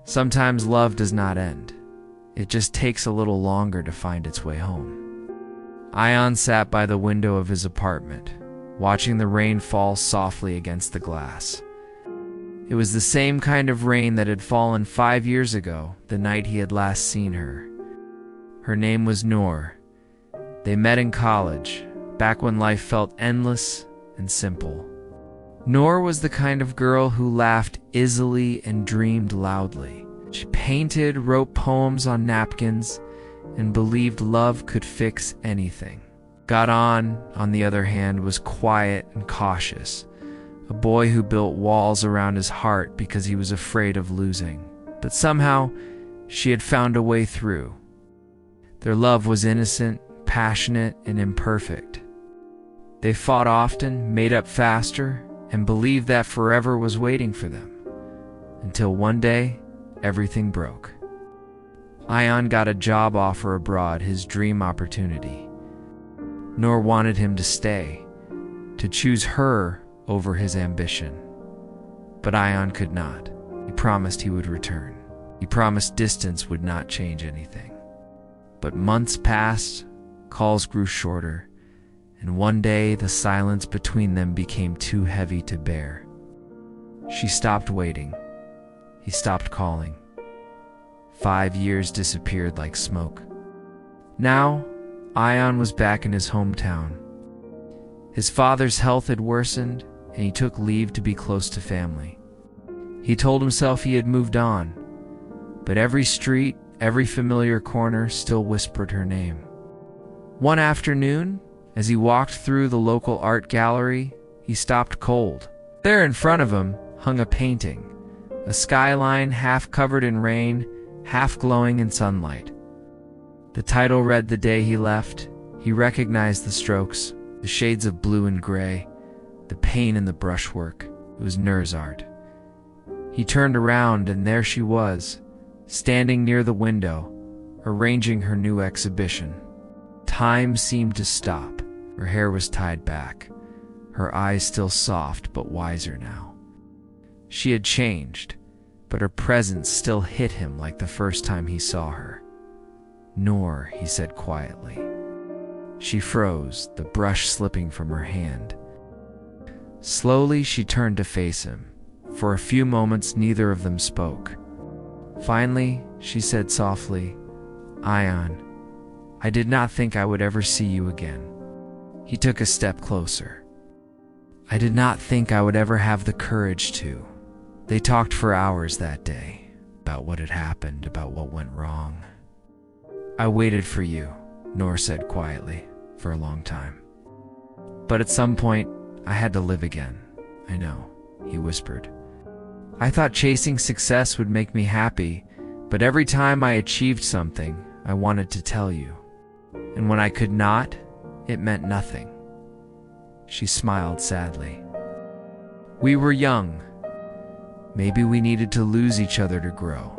Sometimes love does not end. It just takes a little longer to find its way home. Ayaan sat by the window of his apartment, watching the rain fall softly against the glass. It was the same kind of rain that had fallen 5 years ago, the night he had last seen her. Her name was Noor. They met in college, back when life felt endless and simple. Noor was the kind of girl who laughed easily and dreamed loudly. She painted, wrote poems on napkins, and believed love could fix anything. On the other hand, was quiet and cautious, a boy who built walls around his heart because he was afraid of losing. But somehow, she had found a way through. Their love was innocent, passionate, and imperfect. They fought often, made up faster, and believed that forever was waiting for them. Until one day, everything broke. Ayaan got a job offer abroad, his dream opportunity. Noor wanted him to stay, to choose her over his ambition. But Ayaan could not. He promised he would return. He promised distance would not change anything. But months passed, calls grew shorter, and one day the silence between them became too heavy to bear. She stopped waiting. He stopped calling. 5 years disappeared like smoke. Now, Ayaan was back in his hometown. His father's health had worsened, and he took leave to be close to family. He told himself he had moved on, but every street, every familiar corner still whispered her name. One afternoon, as he walked through the local art gallery, he stopped cold. There in front of him hung a painting, a skyline half covered in rain, half glowing in sunlight. The title read the day he left. He recognized the strokes, the shades of blue and gray, the pain in the brushwork. It was Noor's art. He turned around, and there she was, standing near the window, arranging her new exhibition. Time seemed to stop. Her hair was tied back, her eyes still soft but wiser now. She had changed, but her presence still hit him like the first time he saw her. "Noor," he said quietly. She froze, the brush slipping from her hand. Slowly she turned to face him. For a few moments neither of them spoke. Finally, she said softly, "Ayaan, I did not think I would ever see you again." He took a step closer. "I did not think I would ever have the courage to." They talked for hours that day, about what had happened, about what went wrong. "I waited for you," Noor said quietly, "for a long time. But at some point, I had to live again." "I know," he whispered. "I thought chasing success would make me happy, but every time I achieved something, I wanted to tell you. And when I could not, it meant nothing." She smiled sadly. "We were young. Maybe we needed to lose each other to grow."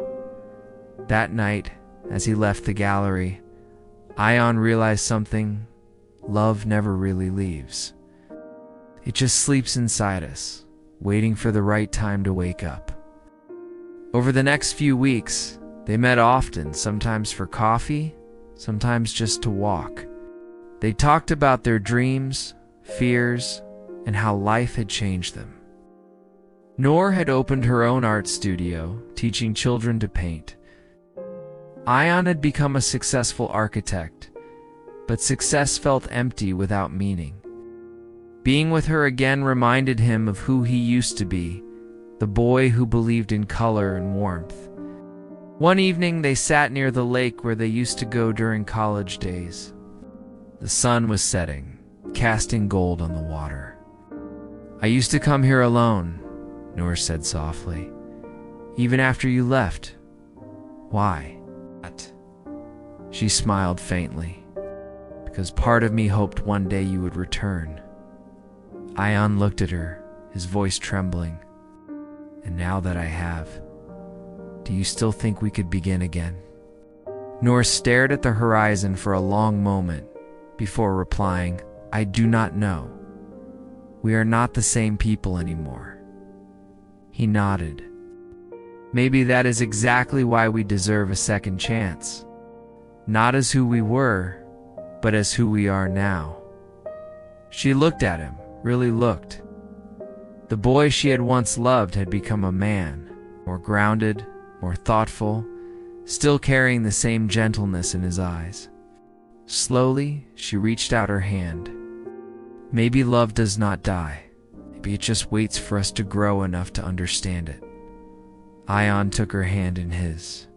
That night, as he left the gallery, Ayaan realized something. Love never really leaves. It just sleeps inside us, waiting for the right time to wake up. Over the next few weeks, they met often, sometimes for coffee, sometimes just to walk. They talked about their dreams, fears, and how life had changed them. Noor had opened her own art studio, teaching children to paint. Ayaan had become a successful architect, but success felt empty without meaning. Being with her again reminded him of who he used to be, the boy who believed in color and warmth. One evening they sat near the lake where they used to go during college days. The sun was setting, casting gold on the water. "I used to come here alone," Noor said softly. "Even after you left. Why?" She smiled faintly. "Because part of me hoped one day you would return." Ayaan looked at her, his voice trembling. "And now that I have, do you still think we could begin again?" Noor stared at the horizon for a long moment before replying, "I do not know. We are not the same people anymore." He nodded. Maybe that is exactly why we deserve a second chance. Not as who we were, but as who we are now. She looked at him, really looked. The boy she had once loved had become a man, more grounded, more thoughtful, still carrying the same gentleness in his eyes. Slowly, she reached out her hand. Maybe love does not die. Maybe it just waits for us to grow enough to understand it. Ayaan took her hand in his.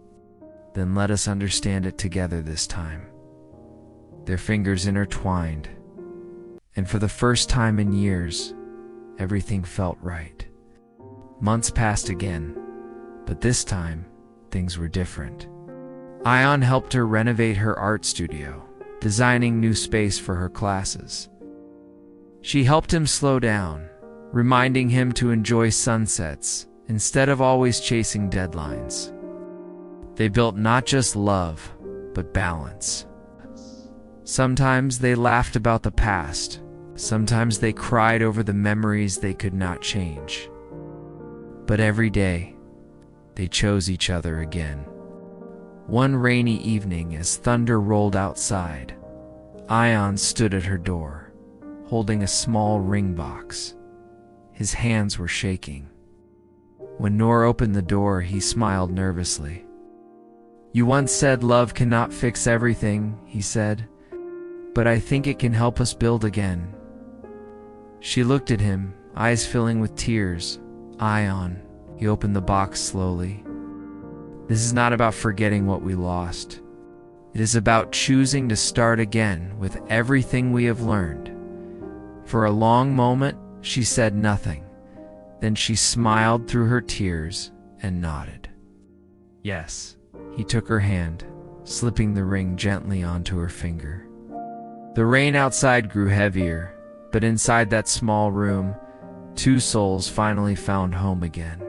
Then let us understand it together this time. Their fingers intertwined, and for the first time in years, everything felt right. Months passed again, but this time, things were different. Ayaan helped her renovate her art studio, designing new space for her classes. She helped him slow down, reminding him to enjoy sunsets instead of always chasing deadlines. They built not just love, but balance. Sometimes they laughed about the past. Sometimes they cried over the memories they could not change. But every day, they chose each other again. One rainy evening, as thunder rolled outside, Ayaan stood at her door, holding a small ring box. His hands were shaking. When Noor opened the door, he smiled nervously. "You once said love cannot fix everything," he said, "but I think it can help us build again." She looked at him, eyes filling with tears. "Ayaan," he opened the box slowly. "This is not about forgetting what we lost. It is about choosing to start again with everything we have learned." For a long moment, she said nothing. Then she smiled through her tears and nodded. "Yes." He took her hand, slipping the ring gently onto her finger. The rain outside grew heavier, but inside that small room, two souls finally found home again.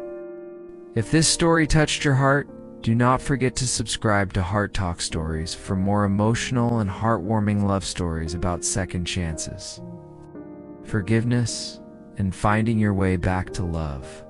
If this story touched your heart, do not forget to subscribe to HeartTalk Stories for more emotional and heartwarming love stories about second chances, forgiveness, and finding your way back to love.